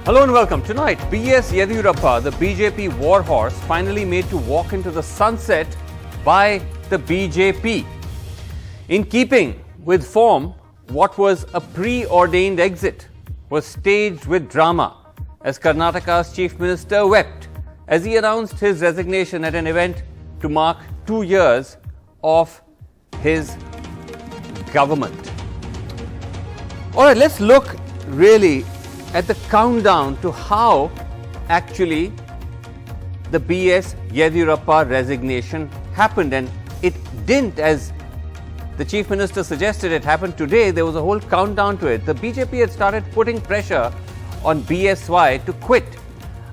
Hello and welcome. Tonight, B.S. Yediyurappa, the BJP warhorse, finally made to walk into the sunset by the BJP. In keeping with form, what was a preordained exit was staged with drama as Karnataka's Chief Minister wept as he announced his resignation at an event to mark 2 years of his government. All right, let's look really at the countdown to how actually the B.S. Yediyurappa resignation happened. And it didn't, as the Chief Minister suggested, it happened today. There was a whole countdown to it. The BJP had started putting pressure on BSY to quit.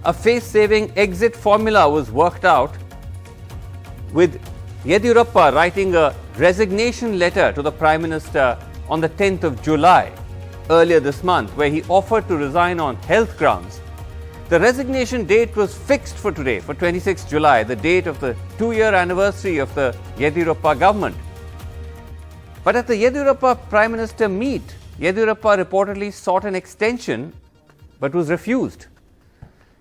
A face-saving exit formula was worked out, with Yediyurappa writing a resignation letter to the Prime Minister on the 10th of July. Earlier this month, where he offered to resign on health grounds. The resignation date was fixed for today, for 26 July, the date of the 2-year anniversary of the Yediyurappa government. But at the Yediyurappa Prime Minister meet, Yediyurappa reportedly sought an extension but was refused.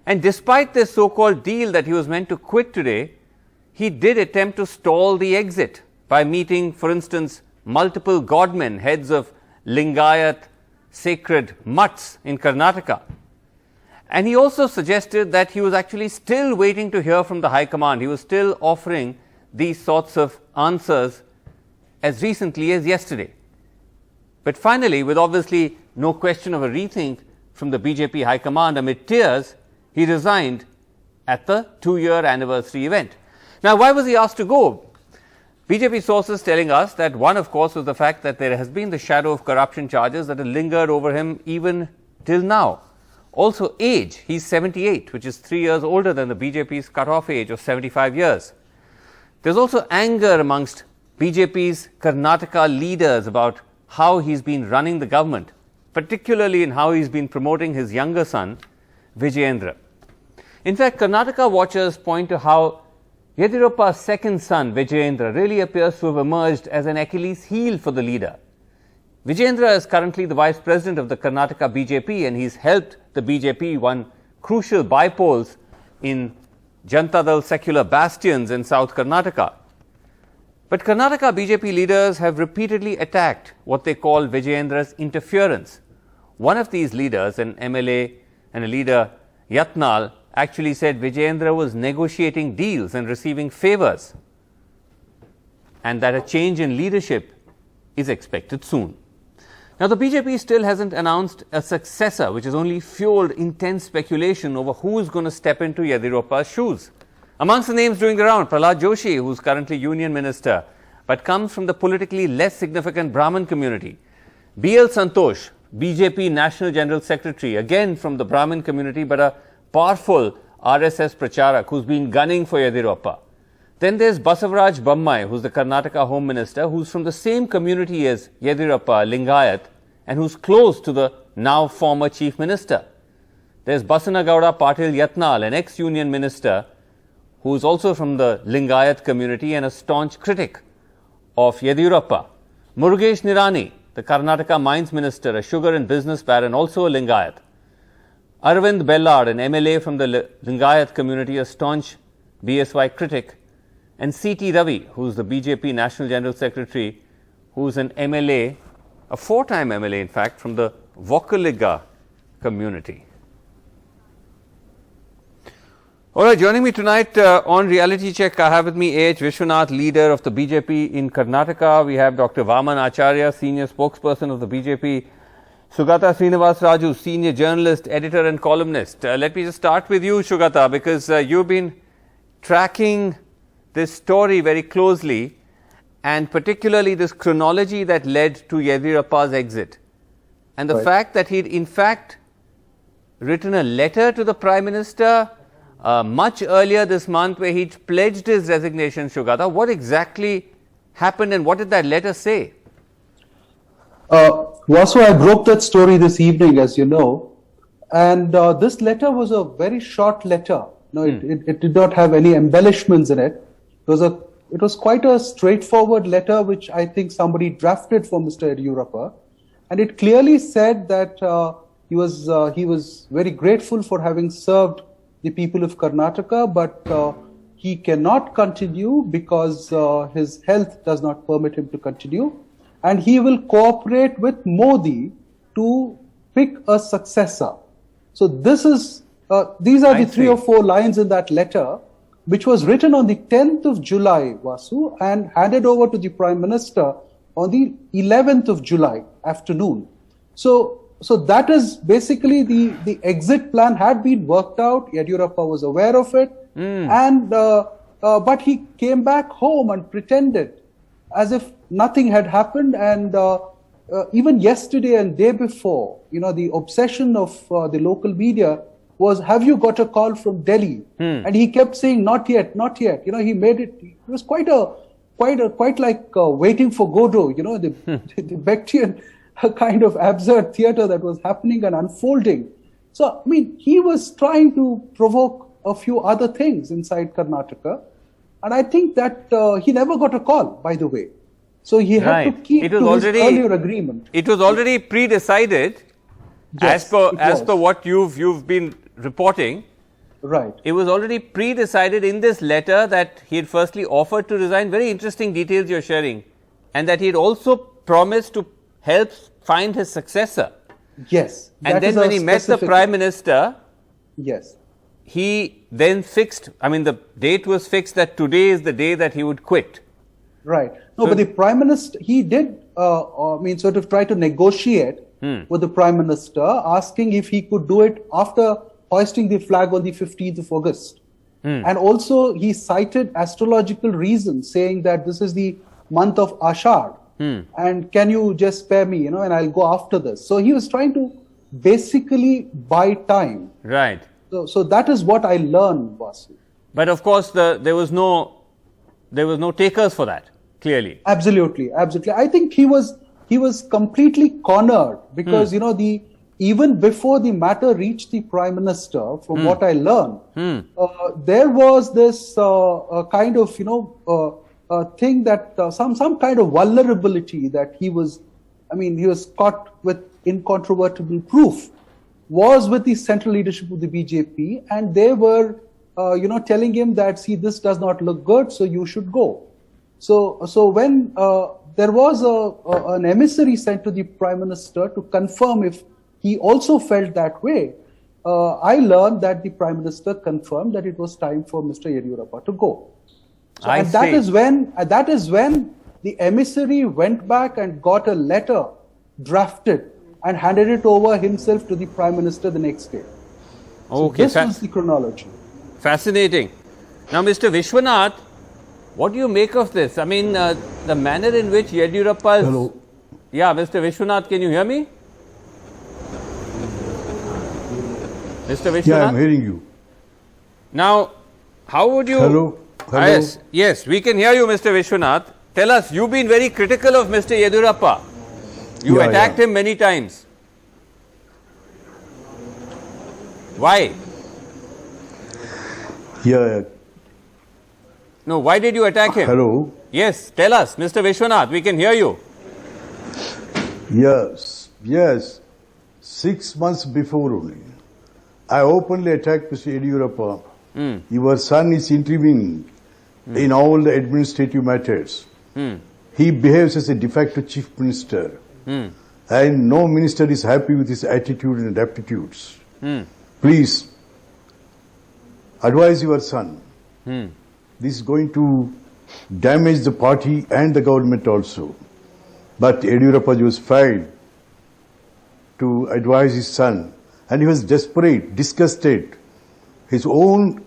And despite this so-called deal that he was meant to quit today, he did attempt to stall the exit by meeting, for instance, multiple godmen, heads of Lingayat sacred mutts in Karnataka. And he also suggested that he was actually still waiting to hear from the High Command. He was still offering these sorts of answers as recently as yesterday. But finally, with obviously no question of a rethink from the BJP High Command, amid tears, he resigned at the 2-year anniversary event. Now, why was he asked to go? BJP sources telling us that one, of course, was the fact that there has been the shadow of corruption charges that have lingered over him even till now. Also age, he's 78, which is 3 years older than the BJP's cut-off age of 75 years. There's also anger amongst BJP's Karnataka leaders about how he's been running the government, particularly in how he's been promoting his younger son, Vijayendra. In fact, Karnataka watchers point to how Yediyurappa's second son, Vijayendra, really appears to have emerged as an Achilles heel for the leader. Vijayendra is currently the vice president of the Karnataka BJP, and he's helped the BJP won crucial by-polls in Janata Dal secular bastions in South Karnataka. But Karnataka BJP leaders have repeatedly attacked what they call Vijayendra's interference. One of these leaders, an MLA and a leader, Yatnal, actually said Vijayendra was negotiating deals and receiving favors, and that a change in leadership is expected soon. Now, the BJP still hasn't announced a successor, which has only fueled intense speculation over who is going to step into Yediyurappa's shoes. Amongst the names doing the round, Prahlad Joshi, who is currently Union Minister, but comes from the politically less significant Brahmin community. B.L. Santosh, BJP National General Secretary, again from the Brahmin community, but a powerful RSS Pracharak who's been gunning for Yediyurappa. Then there's Basavaraj Bommai, who's the Karnataka Home Minister, who's from the same community as Yediyurappa, Lingayat, and who's close to the now former Chief Minister. There's Basanagowda Patil Yatnal, an ex-Union Minister, who's also from the Lingayat community and a staunch critic of Yediyurappa. Murugesh Nirani, the Karnataka Mines Minister, a sugar and business baron, also a Lingayat. Arvind Bellard, an MLA from the Lingayat community, a staunch BSY critic, and C.T. Ravi, who's the BJP National General Secretary, who's an MLA, a 4-time MLA in fact, from the Vokkaliga community. All right, joining me tonight on Reality Check, I have with me A.H. Vishwanath, leader of the BJP in Karnataka. We have Dr. Vaman Acharya, senior spokesperson of the BJP. Sugata Srinivas Raju, senior journalist, editor and columnist. Let me just start with you, Sugata, because you've been tracking this story very closely, and particularly this chronology that led to Yediyurappa's exit. And the fact that he'd in fact written a letter to the Prime Minister much earlier this month where he'd pledged his resignation, Sugata. What exactly happened and what did that letter say? Vasu, I broke that story this evening, as you know, and this letter was a very short letter. No, it did not have any embellishments in it. It was quite a straightforward letter, which I think somebody drafted for Mr. Yediyurappa, and it clearly said that he was very grateful for having served the people of Karnataka, but he cannot continue because his health does not permit him to continue, and he will cooperate with Modi to pick a successor. So this is these are the three or four lines in that letter, which was written on the 10th of July, Vasu, and handed over to the Prime Minister on the 11th of July afternoon. So that is basically the exit plan had been worked out. Yediyurappa was aware of it, and but he came back home and pretended as if nothing had happened. And even yesterday and day before, the obsession of the local media was, have you got a call from Delhi? And he kept saying, not yet, not yet. He made it. It was quite like waiting for Godot. The Bectian kind of absurd theater that was happening and unfolding. So, I mean, he was trying to provoke a few other things inside Karnataka. And I think that he never got a call, by the way. So he had to keep to his earlier agreement. It was already pre-decided, yes, as per what you've been reporting. Right. It was already pre-decided in this letter that he had firstly offered to resign. Very interesting details you're sharing. And that he had also promised to help find his successor. Yes. And then when he met the Prime Minister, yes, he then fixed, I mean, the date was fixed that today is the day that he would quit. Right. No, but the Prime Minister, he did, sort of try to negotiate with the Prime Minister, asking if he could do it after hoisting the flag on the 15th of August. And also, he cited astrological reasons, saying that this is the month of Ashad. And can you just spare me, and I'll go after this. So he was trying to basically buy time. Right. So that is what I learned, Vasu. But of course, there was no takers for that, clearly. Absolutely. I think he was completely cornered because even before the matter reached the Prime Minister, from what I learned, there was this kind of thing that some kind of vulnerability that he was caught with incontrovertible proof, was with the central leadership of the BJP, and they were telling him that, see, this does not look good, so you should go. So when there was an emissary sent to the Prime Minister to confirm if he also felt that way, I learned that the Prime Minister confirmed that it was time for Mr. Yediyurappa to go. So, that is when the emissary went back and got a letter drafted and handed it over himself to the Prime Minister the next day. Okay, so this was the chronology. Fascinating. Now, Mr. Vishwanath, what do you make of this? I mean, the manner in which Yediyurappa... Hello. Yeah, Mr. Vishwanath, can you hear me? Mr. Vishwanath? Yeah, I'm hearing you. Now, how would you... Hello. Hello. Yes, we can hear you, Mr. Vishwanath. Tell us, you've been very critical of Mr. Yediyurappa. You attacked him many times. Why? Yeah. No, why did you attack him? Hello. Yes, tell us, Mr. Vishwanath, we can hear you. Yes. 6 months before only, I openly attacked Mr. Yediyurappa. Your son is intervening in all the administrative matters. He behaves as a de facto chief minister. And no minister is happy with his attitude and aptitudes. Please, advise your son. This is going to damage the party and the government also. But Yediyurappa was failed to advise his son. And he was desperate, disgusted. His own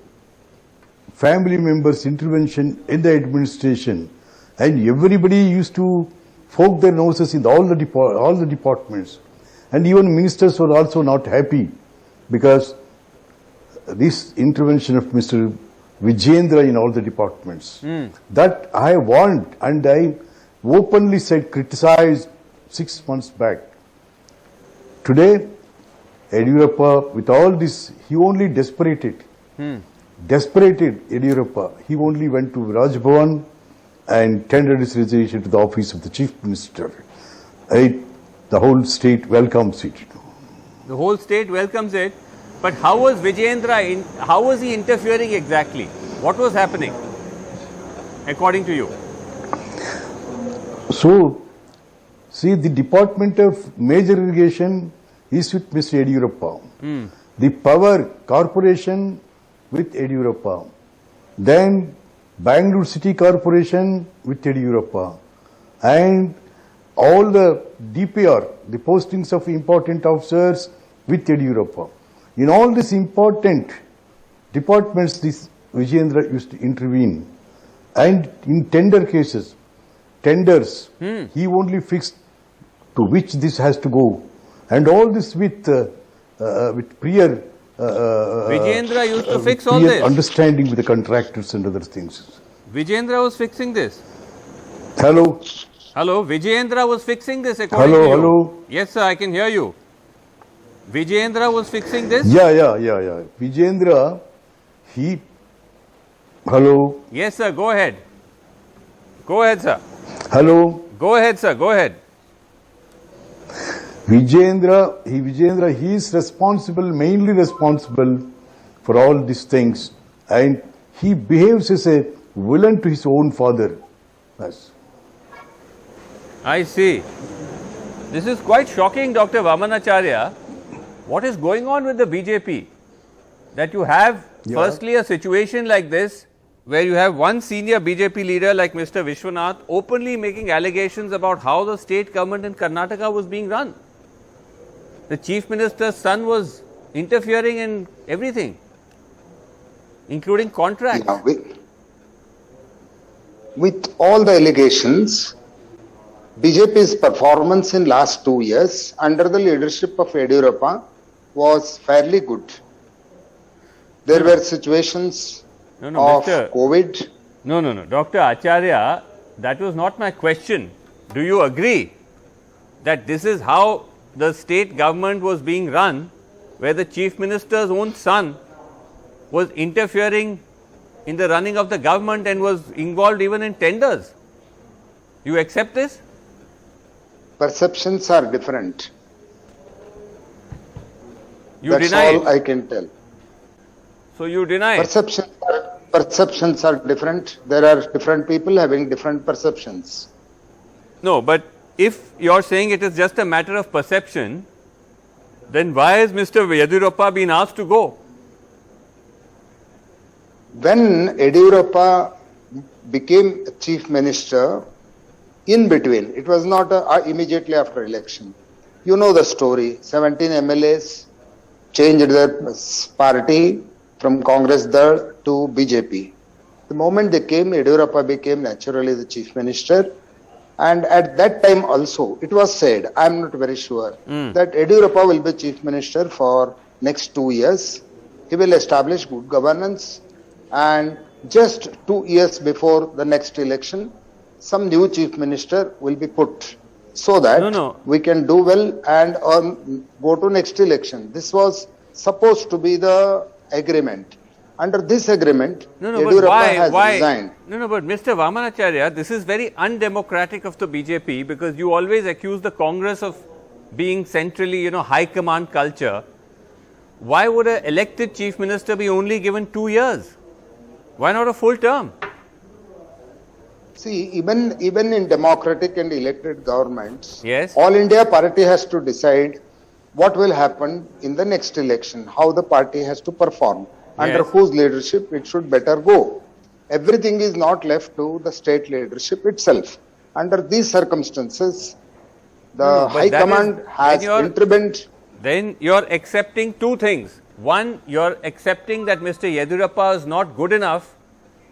family members' intervention in the administration, and everybody used to poke their noses in all the departments, and even ministers were also not happy because this intervention of Mr. Vijayendra in all the departments. That I warned and I openly said, criticized 6 months back. Today, Yediyurappa, with all this, he only desperated Yediyurappa. He only went to Raj Bhavan and tendered his resignation to the office of the chief minister. The whole state welcomes it. The whole state welcomes it. But how was Vijayendra, how was he interfering exactly? What was happening, according to you? So, see, the Department of Major Irrigation is with Mr. Yediyurappa. The Power Corporation with Yediyurappa. Then Bangalore City Corporation with Yediyurappa. And all the DPR, the postings of important officers with Yediyurappa. In all these important departments, this Vijayendra used to intervene. And in tender cases, tenders, he only fixed to which this has to go. And all this with prior Vijayendra used to fix all prior this. understanding with the contractors and other things. Vijayendra was fixing this. Hello? Hello, Vijayendra was fixing this according to you. Hello? Yes, sir, I can hear you. Vijayendra was fixing this? Yeah. Vijayendra, he... Hello? Yes, sir, go ahead. Go ahead, sir. Hello? Go ahead, sir, go ahead. Vijayendra, he is responsible, mainly responsible for all these things. And he behaves as a villain to his own father. Yes. I see. This is quite shocking, Dr. Vamanacharya. What is going on with the BJP? That you have, firstly, a situation like this, where you have one senior BJP leader like Mr. Vishwanath openly making allegations about how the state government in Karnataka was being run. The Chief Minister's son was interfering in everything, including contracts. Yeah, with all the allegations, BJP's performance in last 2 years under the leadership of Yediyurappa was fairly good. There were situations of COVID. No. Dr. Acharya, that was not my question. Do you agree that this is how the state government was being run, where the Chief Minister's own son was interfering in the running of the government and was involved even in tenders? You accept this? Perceptions are different. You That's deny all it. I can tell. So you deny it. Perceptions are different. There are different people having different perceptions. No, but if you are saying it is just a matter of perception, then why has Mr. Yediyurappa been asked to go? When Yediyurappa became Chief Minister, in between, it was not immediately after election. You know the story. 17 MLAs changed their party from Congress Dal to BJP. The moment they came, Yediyurappa became naturally the Chief Minister. And at that time also, it was said, I am not very sure, that Yediyurappa will be Chief Minister for next 2 years. He will establish good governance, and just 2 years before the next election, some new Chief Minister will be put so that we can do well and go to next election. This was supposed to be the agreement. Under this agreement, Yediyurappa has resigned. But Mr. Vamanacharya, this is very undemocratic of the BJP, because you always accuse the Congress of being centrally, high command culture. Why would an elected Chief Minister be only given 2 years? Why not a full term? See, even in democratic and elected governments, yes, All India Party has to decide what will happen in the next election, how the party has to perform, under whose leadership it should better go. Everything is not left to the state leadership itself. Under these circumstances, the High Command has intervened. Then you are accepting two things. One, you are accepting that Mr. Yediyurappa is not good enough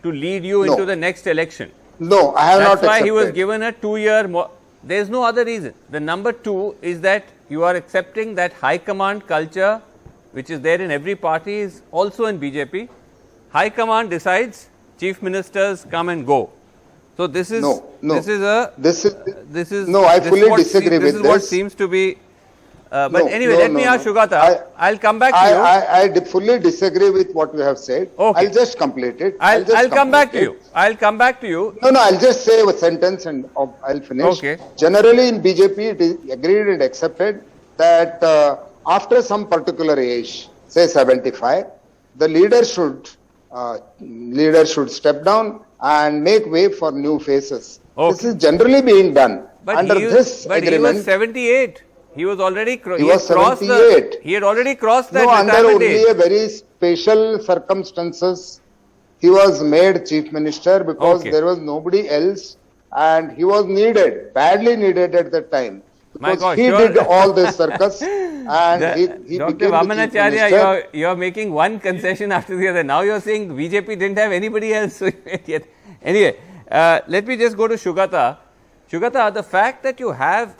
to lead you into the next election. No, I have not accepted. That's why he was given a 2-year. There is no other reason. The number two is that you are accepting that high command culture, which is there in every party, is also in BJP. High command decides, chief ministers come and go. So this is no. This is no. I fully disagree with this. This is what seems to be. But anyway, let me ask Shugata. I'll come back to you. I fully disagree with what you have said. Okay. I'll just complete it. I'll come back to you. I'll come back to you. No, I'll just say a sentence and I'll finish. Okay. Generally in BJP, it is agreed and accepted that after some particular age, say 75, the leader should step down and make way for new faces. Okay. This is generally being done. But Under this he agreement, was 78. He was already He was 78. He had already crossed that no, under retirement only age. a very special circumstances, he was made chief minister because Okay. there was nobody else, and he was needed, badly needed at that time. My Because God, he sure. did all this circus, and he Dr. became the chief Vamanacharya, minister. you're making one concession after the other. Now you're saying BJP didn't have anybody else. Anyway, let me just go to Shugata. Shugata, the fact that you have,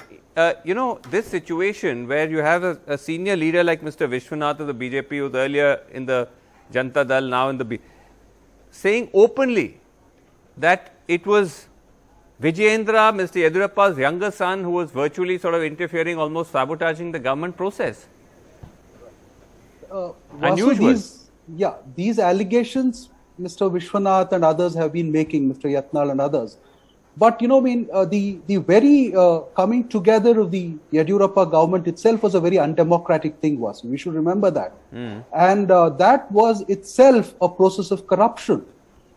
this situation where you have a senior leader like Mr. Vishwanath of the BJP, who was earlier in the Janata Dal, now in the saying openly that it was Vijayendra, Mr. Yediyurappa's younger son, who was virtually sort of interfering, almost sabotaging the government process. Vasu, Unusual. These allegations, Mr. Vishwanath and others have been making, Mr. Yatnal and others. But the very coming together of the Yediyurappa government itself was a very undemocratic thing, Vasu. We should remember that. And that was itself a process of corruption.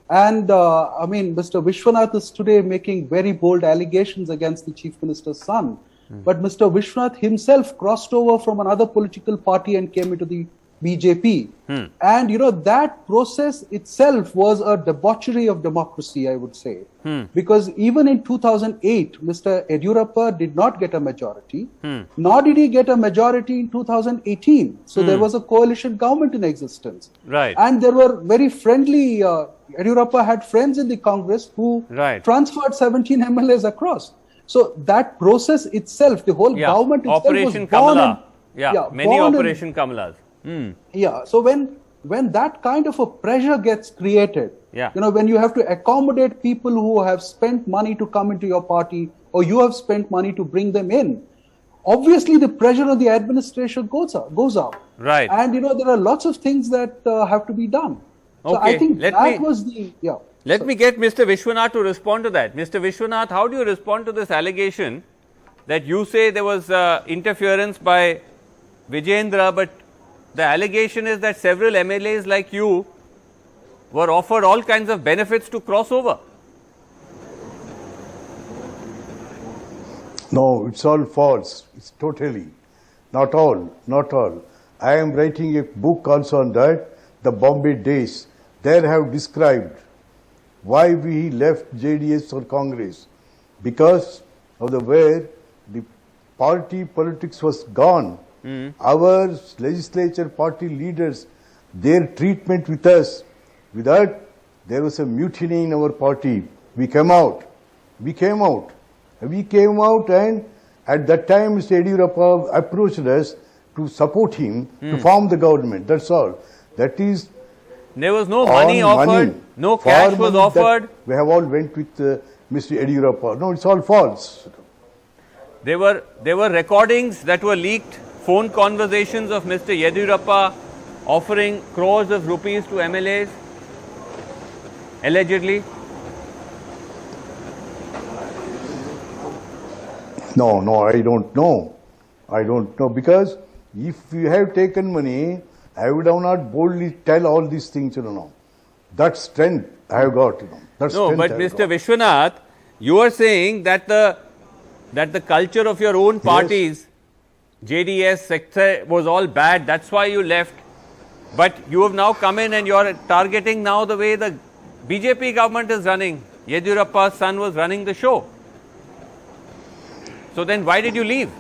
And Mr. Vishwanath is today making very bold allegations against the chief minister's son. But Mr. Vishwanath himself crossed over from another political party and came into the BJP. And that process itself was a debauchery of democracy, I would say. Because even in 2008, Mr. Yediyurappa did not get a majority, nor did he get a majority in 2018. So there was a coalition government in existence. Right. And there were very friendly, Yediyurappa had friends in the Congress who transferred 17 MLAs across. So that process itself, the whole government itself Operation was born Kamala. Many Operation Kamalas. So when that kind of a pressure gets created, when you have to accommodate people who have spent money to come into your party, or you have spent money to bring them in, obviously the pressure on the administration goes up. Right. And there are lots of things that have to be done. So I think Let me get Mr. Vishwanath to respond to that. Mr. Vishwanath, how do you respond to this allegation that you say there was interference by Vijayendra, but the allegation is that several MLAs like you were offered all kinds of benefits to cross over? No, it's all false. It's totally. Not all. I am writing a book also on that, the Bombay Days. There I have described why we left JDS or Congress. Because of the way the party politics was gone. Our legislature party leaders, their treatment with us, with that, there was a mutiny in our party. We came out, and at that time Mr. Yediyurappa approached us to support him to form the government. That's all. That is, there was no money offered, no cash was offered. We have all went with Mr. Yediyurappa. No, it's all false. There were recordings that were leaked, phone conversations of Mr. Yediyurappa offering crores of rupees to MLAs, allegedly. No, I don't know. Because if you have taken money, I would have not boldly tell all these things, That strength I have got, That No, but Mr. Vishwanath, you are saying that the culture of your own parties, JDS sector, was all bad. That's why you left. But you have now come in and you are targeting now the way the BJP government is running. Yediyurappa's son was running the show. So then why did you leave?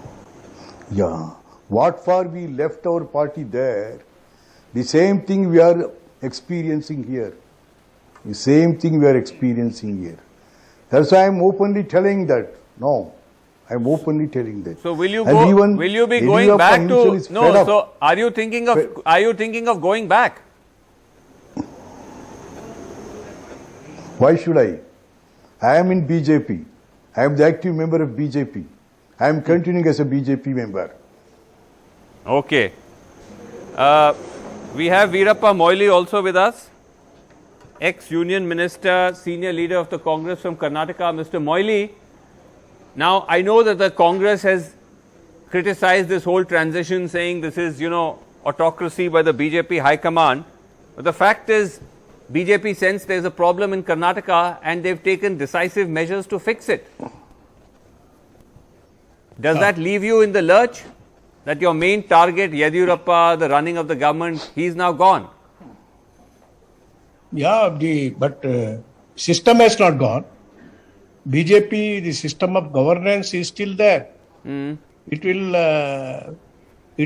What for we left our party there, the same thing we are experiencing here. That's why I am openly telling that. So will you be going back to? No. So are you thinking of going back? Why should I? I am in BJP. I am the active member of BJP. I am continuing as a BJP member. Okay. We have Veerappa Moily also with us, ex-Union Minister, senior leader of the Congress from Karnataka. Mr. Moily, now I know that the Congress has criticized this whole transition, saying this is, autocracy by the BJP High Command. But the fact is, BJP sense there's a problem in Karnataka and they've taken decisive measures to fix it. Does that leave you in the lurch? That your main target, Yediyurappa, the running of the government, he's now gone? Yeah, but system has not gone. BJP, the system of governance is still there. It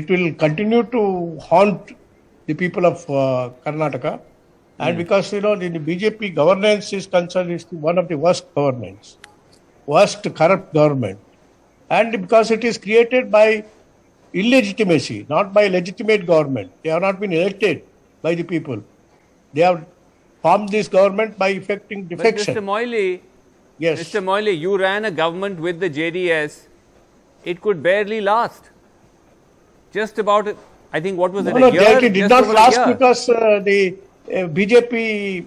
will continue to haunt the people of Karnataka. And because, the BJP governance is concerned, is one of the worst governments, worst corrupt government. And because it is created by illegitimacy, not by legitimate government. They have not been elected by the people. They have formed this government by effecting defection. But Mr. Moily, Yes. Mr. Moily, you ran a government with the JDS. It could barely last. Just about, I think, what was it, a year? It did Just not over a last year. because the BJP,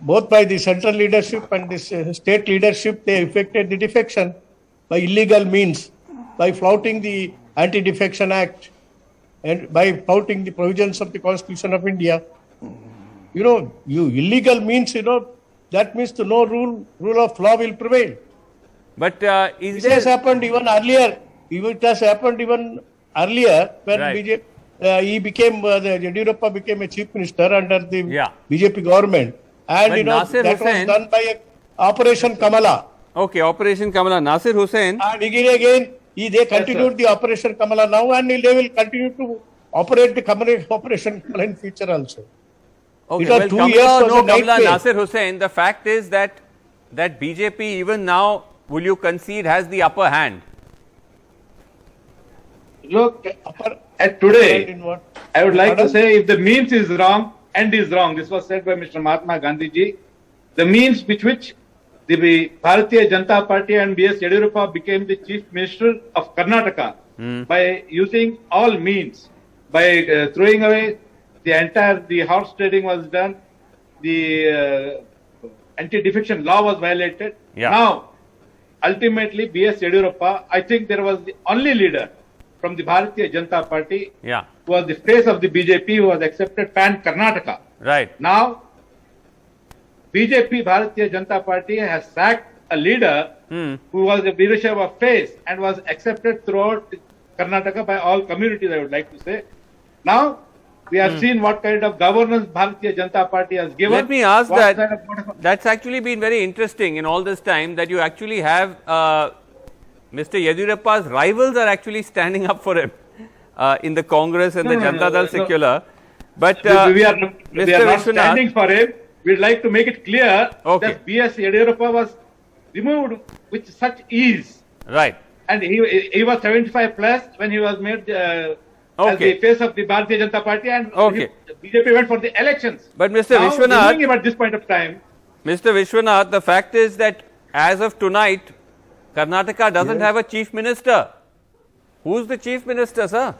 both by the central leadership and the state leadership, they effected the defection by illegal means, by flouting the Anti-Defection Act and by flouting the provisions of the Constitution of India. Illegal means, that means the no rule of law will prevail. But This has happened even earlier. It has happened even earlier when Right. BJP, Yediyurappa became a chief minister under the Yeah. BJP government. And But Nasir that Hussain- was done by Operation Kamala. Okay, Operation Kamala. Nasir Hussain. And again, they continued the Operation Kamala now and they will continue to operate the Operation Kamala in future also. Okay, It was well, 2 Kamala years or was no a night Kamala, phase. Nasir Hussain, the fact is that BJP even now, will you concede, has the upper hand? Look, Upper- at today, in what? I would like to Pardon? say if the means is wrong, end is wrong. This was said by Mr. Mahatma Gandhi ji. The means with which the Bharatiya Janata Party and B.S. Yediyurappa became the Chief Minister of Karnataka by using all means, by throwing away the horse trading was done, the anti-defection law was violated. Yeah. Now, ultimately, B.S. Yediyurappa, I think there was the only leader from the Bharatiya Janata Party Yeah, who was the face of the BJP who was accepted pan Karnataka. right. Now, BJP Bharatiya Janata Party has sacked a leader who was the leadership of face and was accepted throughout Karnataka by all communities, I would like to say. Now, we have seen what kind of governance Bharatiya Janata Party has given. Let me ask what that. kind of- That's actually been very interesting in all this time that you actually have Mr. Yediyurappa's rivals are actually standing up for him in the Congress and the Janata Dal secular. But we are Mr. not Vishwanath, standing for him. We'd like to make it clear Okay. that B.S. Yediyurappa was removed with such ease. right. And he was 75 plus when he was made as Okay. the face of the Bharatiya Janata Party, and Okay. BJP went for the elections. But Mr. Now, Vishwanath- removing him at this point of time, Mr. Vishwanath, the fact is that as of tonight, Karnataka doesn't have a chief minister. Who's the chief minister, sir?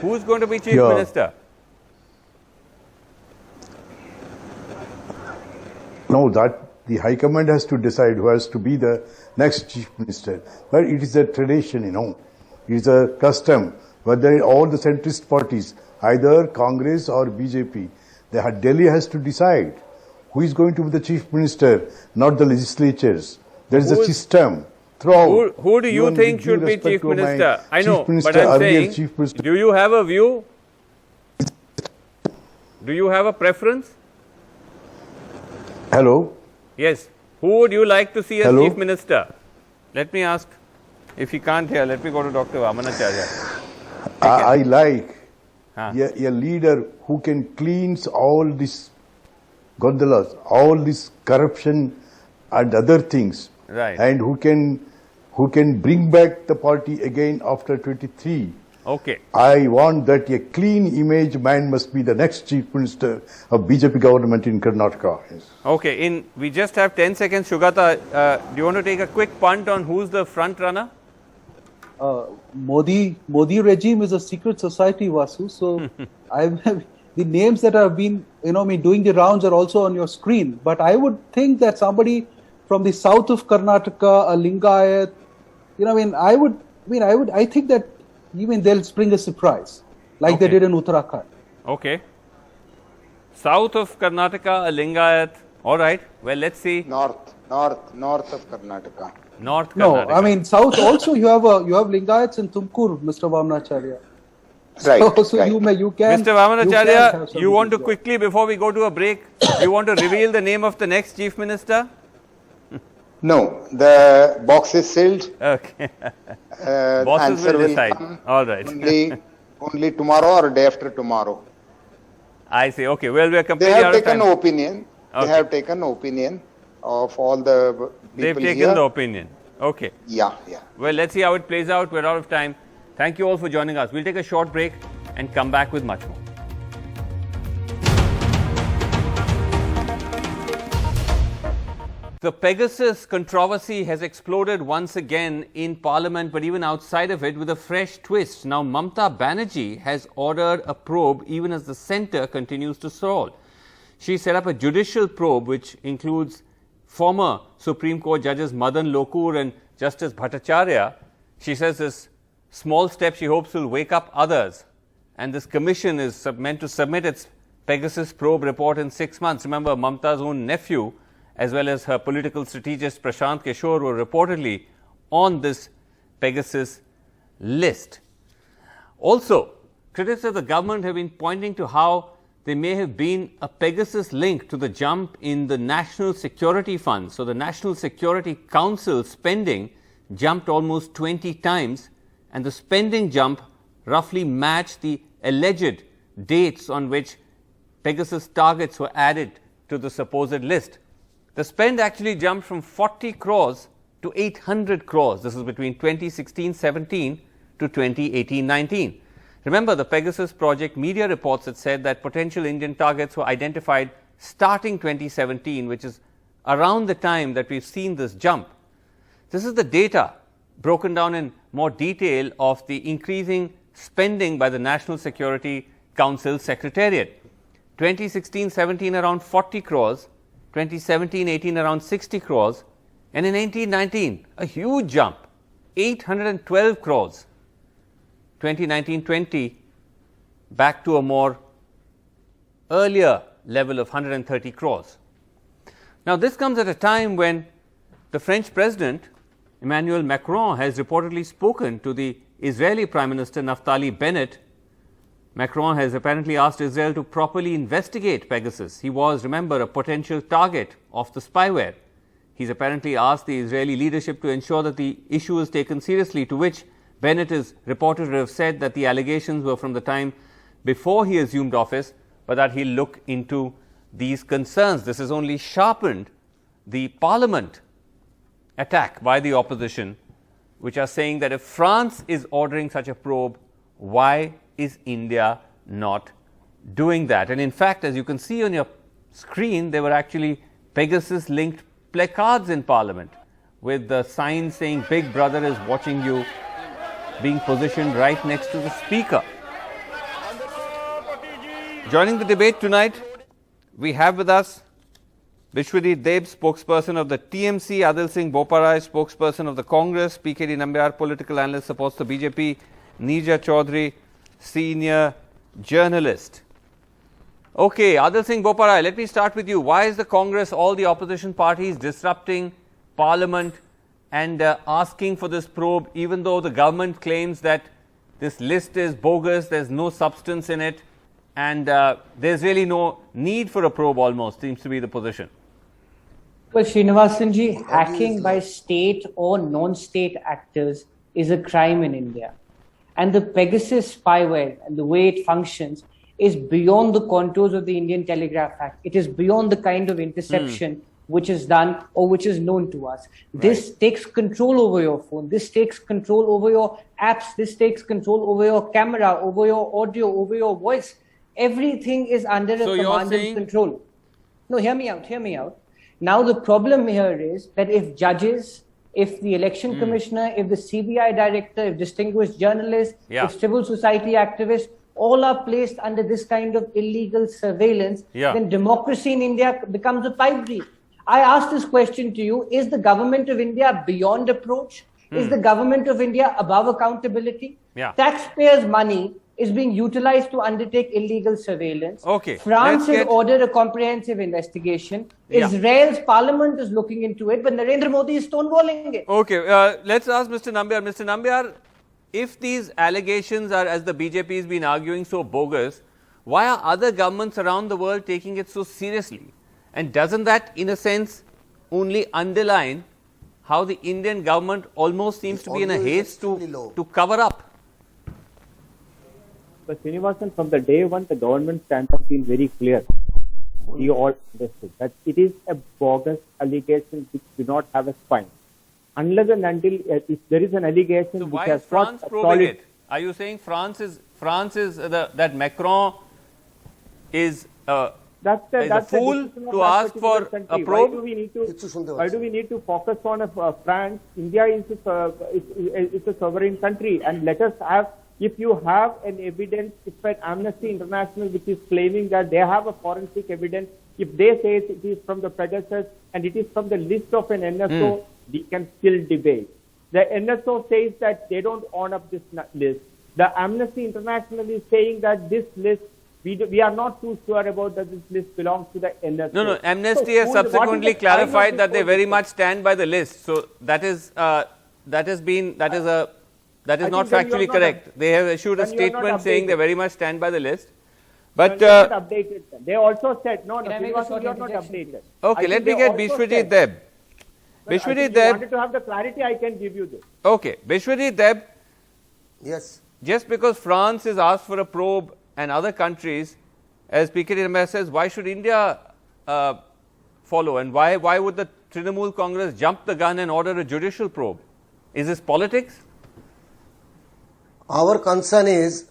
Who's going to be chief Yeah. minister? No, that the High Command has to decide who has to be the next Chief Minister. But it is a tradition, It is a custom. Whether all the centrist parties, either Congress or BJP, Delhi has to decide who is going to be the Chief Minister, not the legislatures. There is Who a is- system throughout. Who do you Even think with due should be respect chief to my minister? I know, Chief Minister, but I'm earlier saying, Chief Minister. do you have a view? Do you have a preference? Hello? Yes. Who would you like to see as Hello? chief minister? Let me ask. If he can't hear, let me go to Dr. Vamanacharya. I like Huh. a leader who can cleanse all these gondolas, all this corruption and other things, Right. and who can bring back the party again after 23. Okay. I want that a clean image man must be the next chief minister of BJP government in Karnataka. Yes. Okay. We just have 10 seconds. Shugata, do you want to take a quick punt on who's the front runner? Modi regime is a secret society, Vasu. So the names that have been, doing the rounds are also on your screen. But I would think that somebody from the south of Karnataka, a Lingayat, I mean, I think that even they'll spring a surprise, like they Okay. did in Uttarakhand. Okay. South of Karnataka, a Lingayat. All right. Well, let's see. North of Karnataka. North No, Karnataka. I mean South also you have Lingayats in Tumkur, Mr. Vamanacharya. Right. So right. you can. Mr. you can have Vamanacharya, some you want to issues, yeah. quickly, before we go to a break, you want to reveal the name of the next Chief Minister? No, the box is sealed. Okay. Bosses Bosses will decide. All right. Only tomorrow or day after tomorrow. I see. Okay. Well, we are They completely have out of taken time. opinion. Okay. They have taken opinion of all the people They've taken here. the opinion. Okay. Yeah. Well, let's see how it plays out. We're out of time. Thank you all for joining us. We'll take a short break and come back with much more. The Pegasus controversy has exploded once again in Parliament, but even outside of it, with a fresh twist. Now, Mamata Banerjee has ordered a probe even as the centre continues to stall. She set up a judicial probe which includes former Supreme Court judges Madan Lokur and Justice Bhattacharya. She says this small step she hopes will wake up others. And this commission is meant to submit its Pegasus probe report in 6 months. Remember, Mamata's own nephew, as well as her political strategist Prashant Kishore, were reportedly on this Pegasus list. Also, critics of the government have been pointing to how there may have been a Pegasus link to the jump in the National Security Fund. So, the National Security Council spending jumped almost 20 times, and the spending jump roughly matched the alleged dates on which Pegasus targets were added to the supposed list. The spend actually jumped from 40 crores to 800 crores. This is between 2016-17 to 2018-19. Remember, the Pegasus project media reports had said that potential Indian targets were identified starting 2017, which is around the time that we've seen this jump. This is the data broken down in more detail of the increasing spending by the National Security Council Secretariat. 2016-17 around 40 crores, 2017-18 around 60 crores, and in 18-19 a huge jump, 812 crores. 2019-20 back to a more earlier level of 130 crores. Now, this comes at a time when the French President Emmanuel Macron has reportedly spoken to the Israeli Prime Minister Naftali Bennett. Macron has apparently asked Israel to properly investigate Pegasus. He was, remember, a potential target of the spyware. He's apparently asked the Israeli leadership to ensure that the issue is taken seriously, to which Bennett is reported to have said that the allegations were from the time before he assumed office, but that he'll look into these concerns. This has only sharpened the Parliament attack by the opposition, which are saying that if France is ordering such a probe, why is India not doing that? And in fact, as you can see on your screen, there were actually Pegasus linked placards in Parliament with the sign saying Big Brother is watching you, being positioned right next to the speaker. Joining the debate tonight, we have with us Vishwadit Deb, spokesperson of the TMC, Adil Singh Boparai, spokesperson of the Congress, PKD Nambiar, political analyst, supports the BJP, Neerja Chaudhary, senior journalist. Okay, Adil Singh Boparai, let me start with you. Why is the Congress, all the opposition parties, disrupting Parliament and asking for this probe, even though the government claims that this list is bogus, there's no substance in it, and there's really no need for a probe, almost seems to be the position? Well, Srinivasanji, hacking by state or non-state actors is a crime in India. And the Pegasus spyware and the way it functions is beyond the contours of the Indian Telegraph Act. It is beyond the kind of interception which is done or which is known to us. This takes control over your phone. This takes control over your apps. This takes control over your camera, over your audio, over your voice. Everything is under a command and control. No, hear me out. Now, the problem here is that if judges, if the election commissioner, if the CBI director, if distinguished journalists, if civil society activists, all are placed under this kind of illegal surveillance, then democracy in India becomes a pipe dream. I ask this question to you, is the government of India beyond approach? Is the government of India above accountability? Yeah. Taxpayers' money is being utilized to undertake illegal surveillance. Okay, France let's has get- ordered a comprehensive investigation. Yeah. Israel's parliament is looking into it, but Narendra Modi is stonewalling it. Okay, let's ask Mr. Nambiar. Mr. Nambiar, if these allegations are, as the BJP has been arguing, so bogus, why are other governments around the world taking it so seriously? And doesn't that, in a sense, only underline how the Indian government almost seems to be in a haste to cover up? But Srinivasan, from the day one, the government stance has been very clear. We all understood that it is a bogus allegation which do not have a spine. Unless and until if there is an allegation So which why has is France got a probing solid, it? Are you saying France is that Macron is that's is a fool decision of to that ask particular for country. a probe? Why do we need to focus on France? India is a sovereign country, and let us have. If you have an evidence, if an Amnesty International which is claiming that they have a forensic evidence, if they say it is from the Pegasus and it is from the list of an NSO, we can still debate. The NSO says that they don't own up this list. The Amnesty International is saying that this list, we are not too sure about that this list belongs to the NSO. No. Amnesty has subsequently clarified that they very much stand by the list. So that is not factually correct. They have issued a statement saying they very much stand by the list. But You are not updated. They also said no. Can I make a Srinivasan, short you are not interjection, updated. okay, I let think me they get also Bishwajit said- Deb. Well, I Bishwajit think you Deb. wanted to have the clarity. I can give you this. Okay, Bishwajit Deb. Yes. Just because France has asked for a probe and other countries, as PK Ramaiah says, why should India follow? And why would the Trinamool Congress jump the gun and order a judicial probe? Is this politics? Our concern is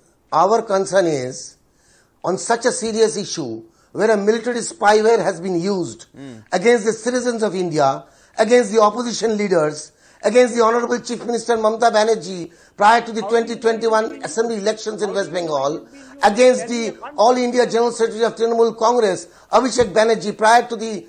on such a serious issue where a military spyware has been used against the citizens of India, against the opposition leaders, against the Honorable Chief Minister Mamata Banerjee prior to the 2021 Assembly elections in West Bengal, against the All India General Secretary of Trinamool Congress, Abhishek Banerjee, prior to the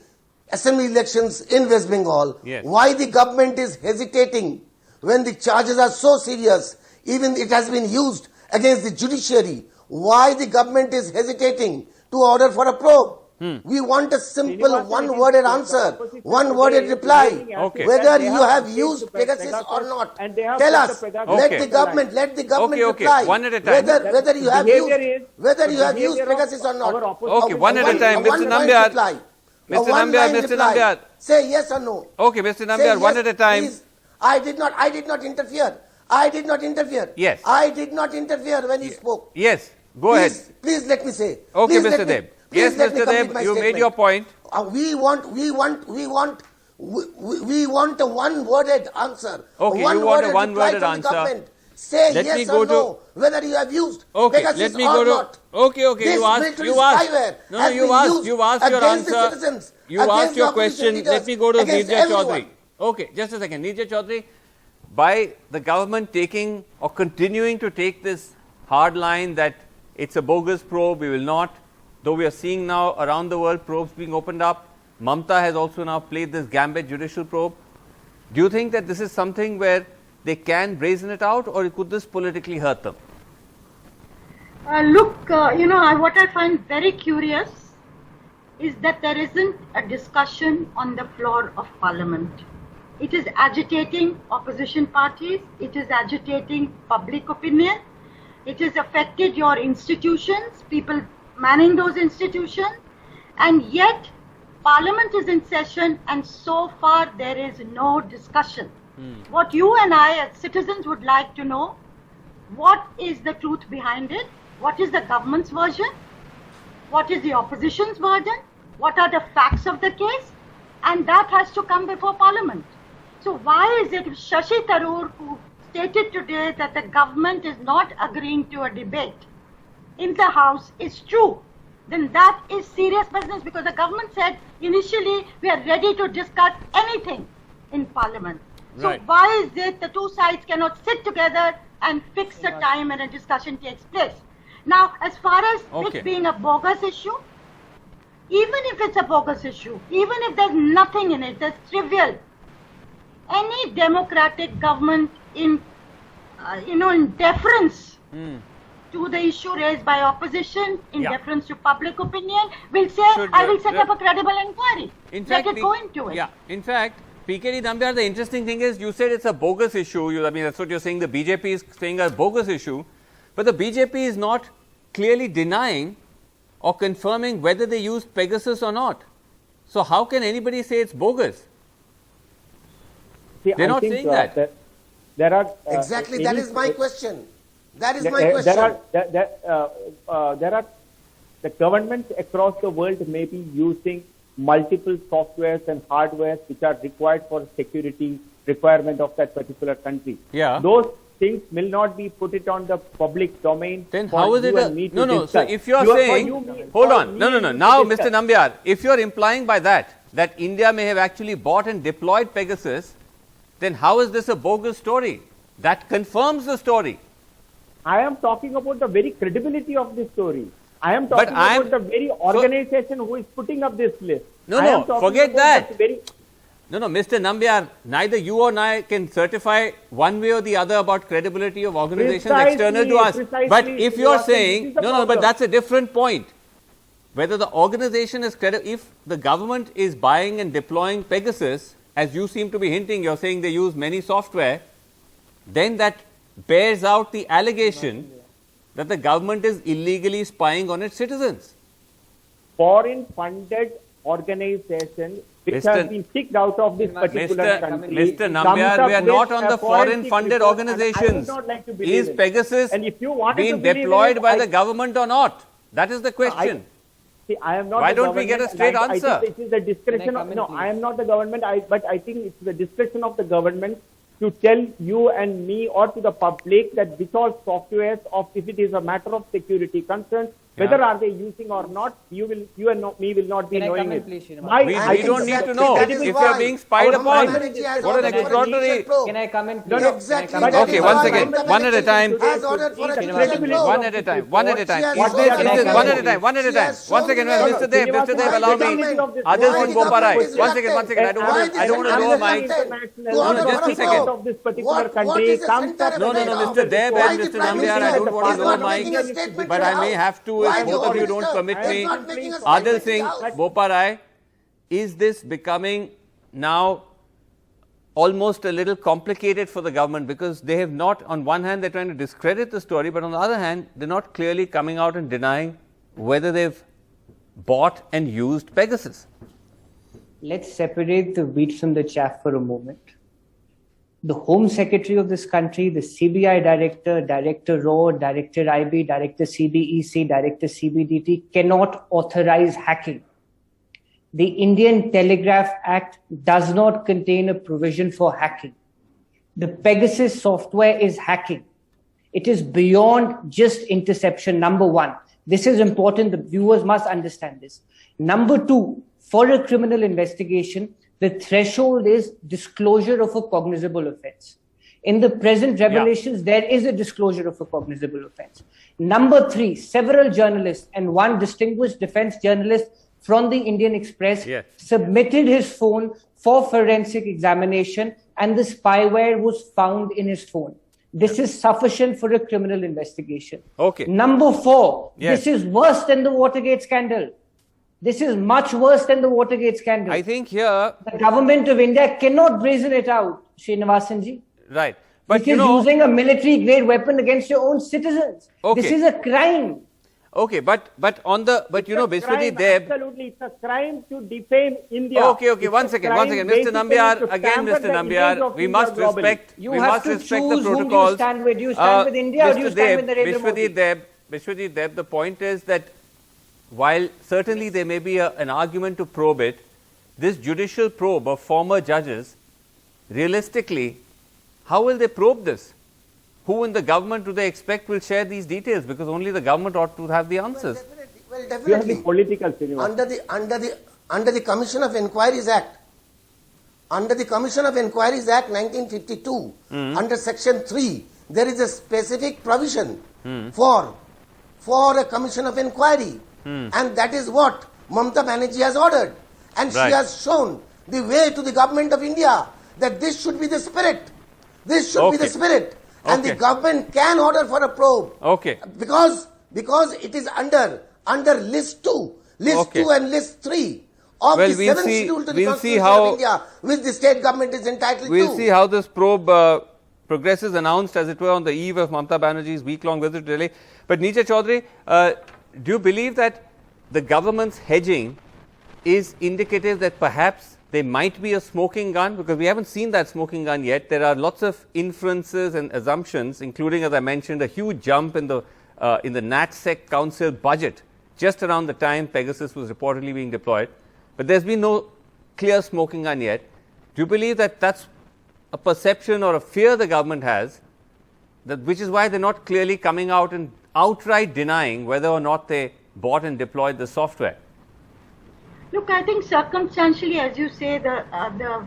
Assembly elections in West Bengal. Yes. Why the government is hesitating when the charges are so serious, even it has been used against the judiciary? Why the government is hesitating to order for a probe? We want a simple Srinivasan, one-worded the answer, opposition one-worded today is reply. blaming us Okay. Whether that they you have have put used the Pegasus or not. and they have Tell put us. the Pegasus Let Okay. the government Okay, reply. one at a time. Whether you have behavior used is- whether the you have used behavior of Pegasus or not. our opposition- Okay, one at a time. Mr. one-line Nambiar. reply. Mr. A one-line Nambiar, Mr. reply. Nambiar. Say yes or no. Okay, Mr. Say Nambiar, one yes, at a time. please. I did not interfere. I did not interfere. Yes. I did not interfere when he spoke. Yes, go ahead. Please let me say. Okay, Please let Mr. me- Deb. please Yes, let me Mr. complete Deb, my you made statement. your point. We want a one-worded answer. Okay, you a want a one-worded one-worded reply from answer. the government. Say Let me yes go or to- no, whether you have used Okay, Pegasus let me or go to. not. Okay, This you asked. military You asked. spyware No, has you been asked. used You asked your against the answer. citizens, You against asked the your opposition question. leaders, Let me go to against Neerja everyone. Chaudhary. Okay, just a second. Neerja Chaudhary, by the government taking or continuing to take this hard line that it's a bogus probe, we will not, though we are seeing now around the world probes being opened up. Mamata has also now played this gambit judicial probe. Do you think that this is something where they can brazen it out, or could this politically hurt them? What I find very curious is that there isn't a discussion on the floor of Parliament. It is agitating opposition parties, it is agitating public opinion, it has affected your institutions, people manning those institutions, and yet Parliament is in session and so far there is no discussion. What you and I as citizens would like to know, what is the truth behind it? What is the government's version? What is the opposition's version? What are the facts of the case? And that has to come before Parliament. So why is it Shashi Tharoor, who stated today that the government is not agreeing to a debate in the House, is true? Then that is serious business, because the government said initially we are ready to discuss anything in Parliament. So Right. why is it the two sides cannot sit together and fix a time and a discussion takes place? Now, as far as Okay. it being a bogus issue, even if it's a bogus issue, even if there's nothing in it, that's trivial, any democratic government in deference to the issue raised by opposition, in deference to public opinion, will say, I will set up a credible inquiry. Let it go into it. Yeah, in fact, PKD Nambiar, the interesting thing is, you said it's a bogus issue. I mean, that's what you're saying. The BJP is saying a bogus issue. But the BJP is not clearly denying or confirming whether they used Pegasus or not. So how can anybody say it's bogus? They're not saying that. There are Exactly, that is my question. That is my question. There are the governments across the world may be using multiple softwares and hardwares which are required for security requirement of that particular country. Yeah. Those things will not be put it on the public domain. Then how is it no, so if you're saying, hold on, no, now Mr. Nambiar, if you're implying by that India may have actually bought and deployed Pegasus, then how is this a bogus story? That confirms the story. I am talking about the very credibility of this story. I am talking about the very organization who is putting up this list. No, forget that. No, Mr. Nambiar, neither you or I can certify one way or the other about credibility of organizations external to us. But if you're saying, but that's a different point. Whether the organization is credible, if the government is buying and deploying Pegasus, as you seem to be hinting, you're saying they use many software, then that bears out the allegation that the government is illegally spying on its citizens. Foreign funded organization which has been kicked out of this particular country. Mr. Nambiar, we are not on the foreign funded organizations. Is Pegasus being deployed by the government or not? That is the question. I am not. Why don't we get a straight answer? I think it is the discretion of, I am not the government, but I think it's the discretion of the government to tell you and me or to the public that which all softwares of, if it is a matter of security concern, whether are they using or not, you and me will not be knowing it. We don't need to know if you are being spied upon. What an extraordinary. Can I come in? Okay, one second. One at a time. One at a time. One at a time. One at a time. One at a time. One second, Mr. Dev, allow me. Adil Singh Boparai. One second. I don't want to lower mic. No, just a second. Of this particular country comes up. No, Mr. Dev and Mr. Nambiar, I don't want to lower mic, but I may have to if both of you don't permit me. Adil Singh Boparai, is this becoming now almost a little complicated for the government, because they have not, on one hand they're trying to discredit the story, but on the other hand they're not clearly coming out and denying whether they've bought and used Pegasus. Let's separate the wheat from the chaff for a moment. The Home Secretary of this country, the CBI Director, Director RAW, Director IB, Director CBEC, Director CBDT cannot authorize hacking. The Indian Telegraph Act does not contain a provision for hacking. The Pegasus software is hacking. It is beyond just interception, number one. This is important. The viewers must understand this. Number two, for a criminal investigation, the threshold is disclosure of a cognizable offense. In the present revelations, there is a disclosure of a cognizable offense. Number three, several journalists and one distinguished defense journalist from the Indian Express submitted his phone for forensic examination, and the spyware was found in his phone. This is sufficient for a criminal investigation. Okay. Number four, this is worse than the Watergate scandal. This is much worse than the Watergate scandal. I think here the government of India cannot brazen it out, Srinivasanji. Right. But it is using a military grade weapon against your own citizens. Okay. This is a crime. Okay, but Biswajit Deb. Absolutely, it's a crime to defame India. Okay, one second. Mr. Nambiar, again, Mr. Nambiar, we must respect the protocols. Do you stand with? Do you stand with India or do you stand with Narendra Modi? Biswajit Deb, the point is that while certainly there may be an argument to probe it, this judicial probe of former judges, realistically, how will they probe this? Who in the government do they expect will share these details? Because only the government ought to have the answers. Well, definitely. Political under the Commission of Inquiries Act, under the Commission of Inquiries Act 1952, under Section 3, there is a specific provision for a Commission of Inquiry. And that is what Mamata Banerjee has ordered. And she has shown the way to the government of India that this should be the spirit. This should be the Okay. spirit. And the Okay. government can order for a probe. Okay. Because it is under list 2, list Okay. 2 and list 3 of Well, the we'll 7th see- schedule to the we'll see Constitution how- of India, which the state government is entitled We'll to. see how this probe progresses, announced as it were on the eve of Mamata Banerjee's week-long visit to Delhi. But Neecha Chaudhary, do you believe that the government's hedging is indicative that perhaps there might be a smoking gun? Because we haven't seen that smoking gun yet. There are lots of inferences and assumptions, including, as I mentioned, a huge jump in the NatSec Council budget just around the time Pegasus was reportedly being deployed. But there's been no clear smoking gun yet. Do you believe that that's a perception or a fear the government has, that which is why they're not clearly coming out and outright denying whether or not they bought and deployed the software? Look, I think circumstantially, as you say, the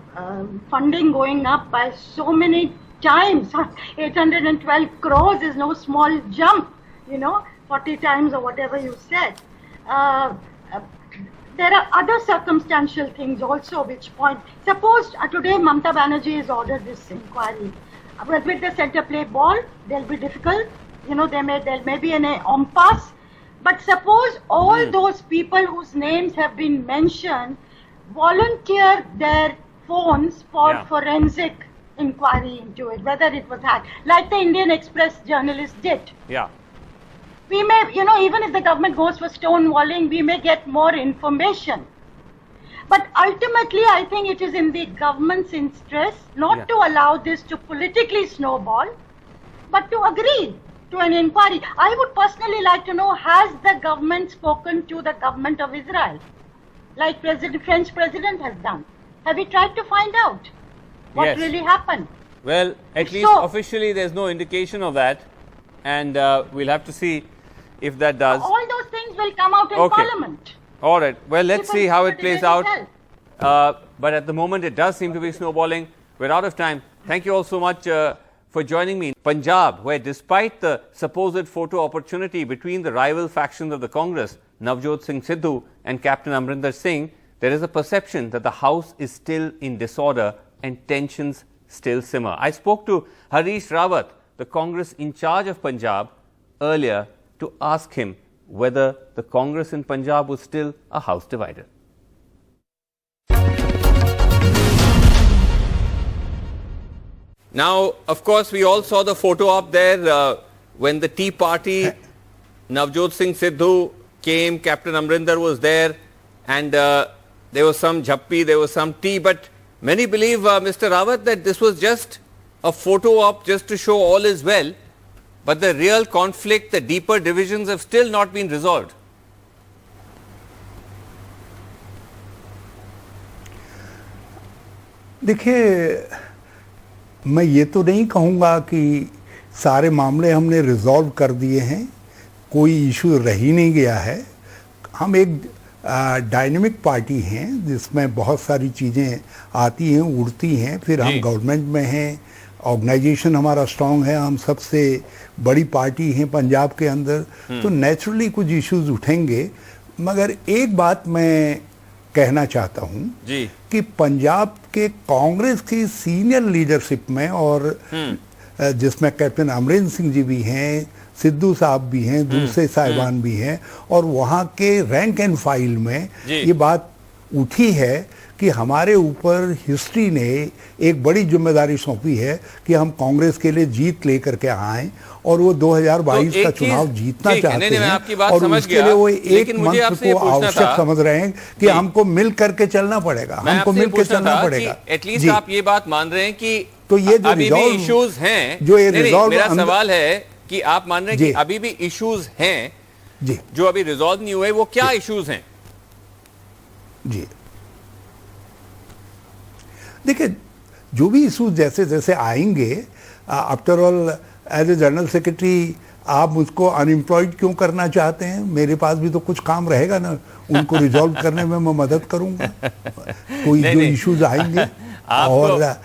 funding going up by so many times, 812 crores is no small jump, 40 times or whatever you said. There are other circumstantial things also which point. Suppose today Mamata Banerjee has ordered this inquiry. Well, with the center play ball, they'll be difficult. There may be an impasse. But suppose all those people whose names have been mentioned volunteer their phones for forensic inquiry into it, whether it was hacked, like the Indian Express journalist did. Yeah. We may, even if the government goes for stonewalling, we may get more information. But ultimately, I think it is in the government's interest not to allow this to politically snowball, but to agree to an inquiry. I would personally like to know, has the government spoken to the government of Israel, like French president has done? Have we tried to find out what really happened? Well, at least officially there's no indication of that, and we'll have to see if that does. All those things will come out in Parliament. All right. Well, let's see how it plays out. Itself. But at the moment, it does seem to be snowballing. We're out of time. Thank you all so much for joining me. Punjab, where despite the supposed photo opportunity between the rival factions of the Congress, Navjot Singh Sidhu and Captain Amrinder Singh, there is a perception that the House is still in disorder and tensions still simmer. I spoke to Harish Rawat, the Congress in charge of Punjab, earlier to ask him whether the Congress in Punjab was still a House divider. Now, of course, we all saw the photo up there when the Tea Party, Navjot Singh Sidhu came, Captain Amrinder was there, and there was some jhappi, there was some tea, but many believe, Mr. Rawat, that this was just a photo op just to show all is well, but the real conflict, the deeper divisions have still not been resolved. देखिए, मैं ये तो नहीं कहूँगा कि सारे मामले हमने रिजॉल्व कर दिए हैं, कोई इशू रह ही नहीं गया है। हम एक डायनेमिक पार्टी हैं जिसमें बहुत सारी चीज़ें आती हैं, उड़ती हैं, फिर हम गवर्नमेंट में हैं, ऑर्गेनाइजेशन हमारा स्ट्रांग है, हम सबसे बड़ी पार्टी हैं पंजाब के अंदर, तो नेचुरली कुछ इश्यूज उठेंगे। मगर एक बात मैं कहना चाहता हूं कि पंजाब के कांग्रेस की सीनियर लीडरशिप में और जिसमें कैप्टन अमरिंदर सिंह जी भी हैं, सिद्धू साहब भी हैं, दूसरे साहिबान भी हैं, और वहाँ के रैंक एंड फाइल में ये बात उठी है कि हमारे ऊपर हिस्ट्री ने एक बड़ी जिम्मेदारी सौंपी है कि हम कांग्रेस के लिए जीत लेकर के आए और वो 2022 का चुनाव जीतना चाहते हैं, और उसके लिए वो एक मंत्र को आवश्यक समझ रहे हैं कि हमको मिल करके चलना पड़ेगा, हमको मिल के चलना पड़ेगा। एटलीस्ट आप ये बात मान रहे हैं कि तो ये जो अभी भी इश्यूज हैं, जो ये रिजॉल्व, मेरा सवाल है कि आप मान रहे हैं कि अभी भी इश्यूज हैं जो अभी रिजॉल्व नहीं हुए, वो क्या इश्यूज हैं? जी देखिए, जो भी इशूज जैसे जैसे आएंगे, after all as a general secretary आप मुझको अनएम्प्लॉयड क्यों करना चाहते हैं? मेरे पास भी तो कुछ काम रहेगा ना, उनको रिजॉल्व करने में मैं मदद करूंगा। कोई जो इश्यूज आएंगे और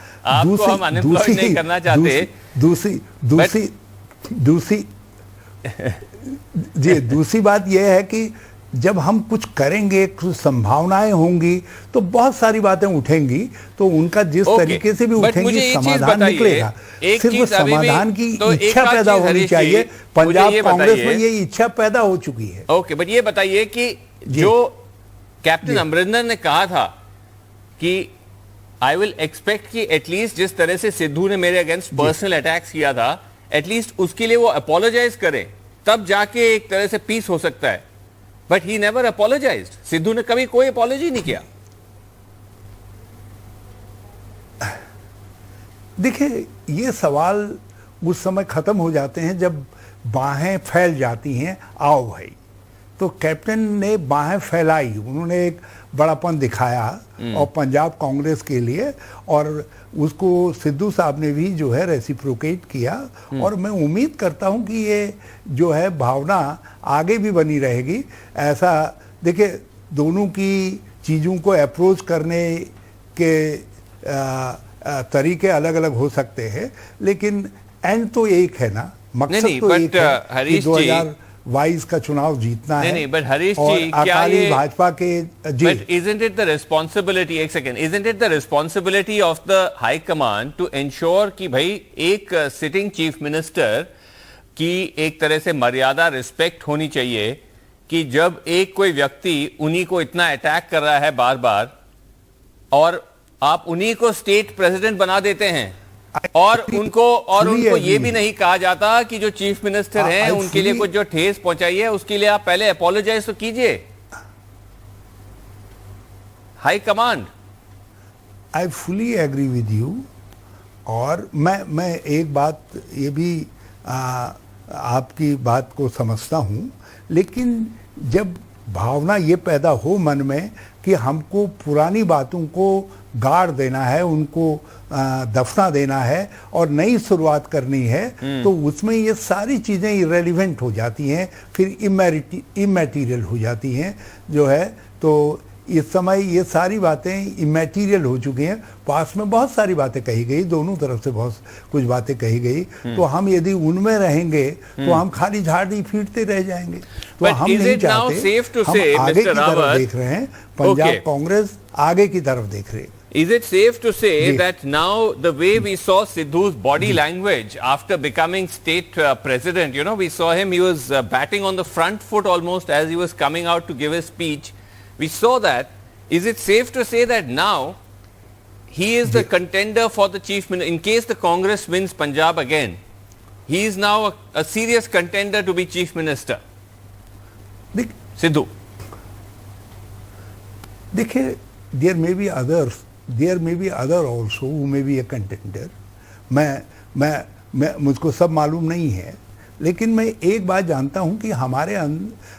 दूसरी बात यह है कि जब हम कुछ करेंगे, कुछ संभावनाएं होंगी, तो बहुत सारी बातें उठेंगी, तो उनका जिस तरीके से भी उठेंगी समाधान निकलेगा। सिर्फ समाधान की इच्छा पैदा होनी चाहिए। पंजाब कांग्रेस में ये इच्छा पैदा हो चुकी है। ओके, बट ये बताइए कि जो कैप्टन अमरिंदर ने कहा था कि आई विल एक्सपेक्ट कि एटलीस्ट जिस तरह से सिद्धू ने मेरे अगेंस्ट पर्सनल अटैक्स किया था, एटलीस्ट उसके लिए वो अपोलोजाइज करें, तब जाके एक तरह से पीस हो सकता है। But he never apologised. Sidhu ने कभी कोई अपोलॉजी नहीं किया। देखिए, ये सवाल उस समय खत्म हो जाते हैं जब बाहें फैल जाती हैं, आओ भाई। तो कैप्टन ने बाहें फैलाई, उन्होंने एक बड़ापन दिखाया और पंजाब कांग्रेस के लिए, और उसको सिद्धू साहब ने भी जो है रेसिप्रोकेट किया। और मैं उम्मीद करता हूं कि ये जो है भावना आगे भी बनी रहेगी। ऐसा देखिए, दोनों की चीज़ों को अप्रोच करने के तरीके अलग अलग हो सकते हैं, लेकिन एंड तो एक है ना, मकसद तो एक है कि 2022 का चुनाव जीतना है। नहीं, बट हरीश और जी, क्या अकाली भाजपा के जी, but isn't it the responsibility, एक second, isn't it the responsibility of the high command to ensure कि भाई एक सिटिंग चीफ मिनिस्टर की एक तरह से मर्यादा रिस्पेक्ट होनी चाहिए कि जब एक कोई व्यक्ति उन्हीं को इतना अटैक कर रहा है बार बार, और आप उन्हीं को स्टेट प्रेसिडेंट बना देते हैं, और उनको ये भी नहीं कहा जाता कि जो चीफ मिनिस्टर हैं उनके लिए कुछ जो ठेस पहुंचाई है उसके लिए आप पहले अपोलोजाइज तो कीजिए। High command, I fully agree with you. और मैं एक बात ये भी आपकी बात को समझता हूं, लेकिन जब भावना ये पैदा हो मन में कि हमको पुरानी बातों को गाड़ देना है, उनको दफना देना है और नई शुरुआत करनी है, तो उसमें ये सारी चीज़ें इरेलीवेंट हो जाती हैं, फिर इमैटीरियल हो जाती हैं जो है। तो इस समय ये सारी बातें इमैटीरियल हो चुकी हैं। पास में बहुत सारी बातें कही गई, दोनों तरफ से बहुत कुछ बातें कही गई, तो हम यदि उनमें रहेंगे तो हम खाली झाड़ी फीटते रह जाएंगे। तो हम नहीं चाहते, हम आगे की तरफ देख रहे हैं, पंजाब कांग्रेस आगे की तरफ देख रही है। Is it safe to say that now the way we saw Sidhu's body language after becoming state president, you know, we saw him, he was batting on the front foot almost as he was coming out to give his speech. We saw that. Is it safe to say that now he is the contender for the chief minister in case the Congress wins Punjab again? He is now a serious contender to be chief minister. Sidhu. देखिए, there may be others. There may be other also who may be a contender. मैं मुझको सब मालूम नहीं है, लेकिन मैं एक बात जानता हूं कि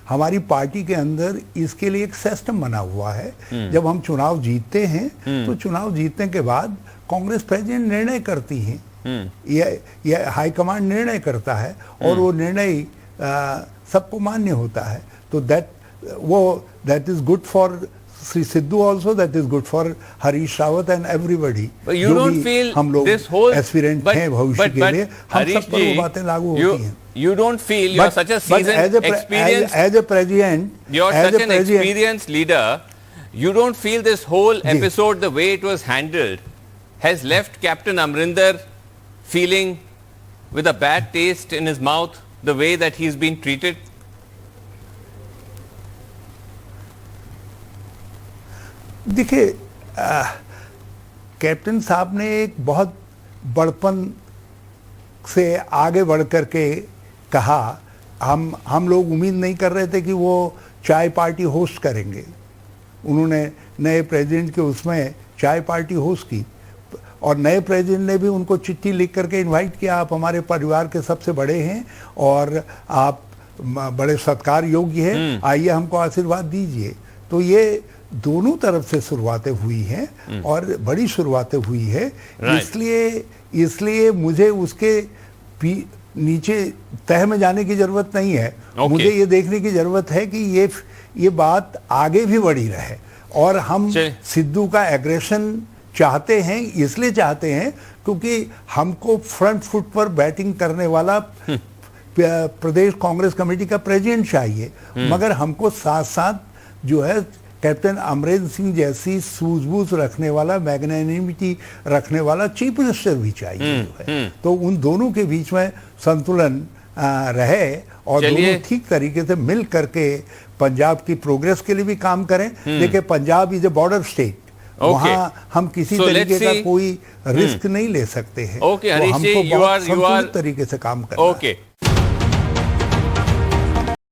हमारी पार्टी के अंदर इसके लिए एक सिस्टम बना हुआ है। जब हम चुनाव जीतते हैं तो चुनाव जीतने के बाद कांग्रेस प्रेसिडेंट निर्णय करती है, यह हाईकमांड निर्णय करता है और वो निर्णय सबको मान्य होता है। तो that is good for Sri Sidhu also, that is good for Harish Rawat and everybody. But you don't feel हम लोग this whole aspirant हैं भविष्य के लिए, हम सब पर वो बातें लागू होती हैं। You don't feel you're such a seasoned, experienced, as a president, you're such an experienced leader. You don't feel this whole episode, the way it was handled, has left Captain Amrinder feeling with a bad taste in his mouth, the way that he's been treated? देखिए, captain साहब ने एक बहुत बड़पन से आगे बढ़ कर के कहा, हम लोग उम्मीद नहीं कर रहे थे कि वो चाय पार्टी होस्ट करेंगे। उन्होंने नए प्रेसिडेंट के उसमें चाय पार्टी होस्ट की और नए प्रेसिडेंट ने भी उनको चिट्ठी लिख करके इनवाइट किया, आप हमारे परिवार के सबसे बड़े हैं और आप बड़े सत्कार योग्य हैं, आइए हमको आशीर्वाद दीजिए। तो ये दोनों तरफ से शुरुआतें हुई हैं और बड़ी शुरुआतें हुई है। इसलिए मुझे उसके नीचे तह में जाने की जरूरत नहीं है। मुझे ये देखने की जरूरत है कि ये बात आगे भी बढ़ी रहे और हम सिद्धू का एग्रेशन चाहते हैं, इसलिए चाहते हैं क्योंकि हमको फ्रंट फुट पर बैटिंग करने वाला प्रदेश कांग्रेस कमेटी का प्रेसिडेंट चाहिए, मगर हमको साथ साथ जो है कैप्टन अमरेंद्र सिंह जैसी सूझबूझ रखने वाला, मैग्नेनिमिटी रखने वाला चीफ मिनिस्टर भी चाहिए जो है। तो उन दोनों के बीच में संतुलन रहे और दोनों ठीक तरीके से मिल करके पंजाब की प्रोग्रेस के लिए भी काम करें। देखिए Punjab is a border state, वहाँ हम किसी तरीके का कोई रिस्क नहीं ले सकते हैं। Okay, तो हरीश जी, हमको you बहुत are संतुलित तरीके से काम करना है। Okay.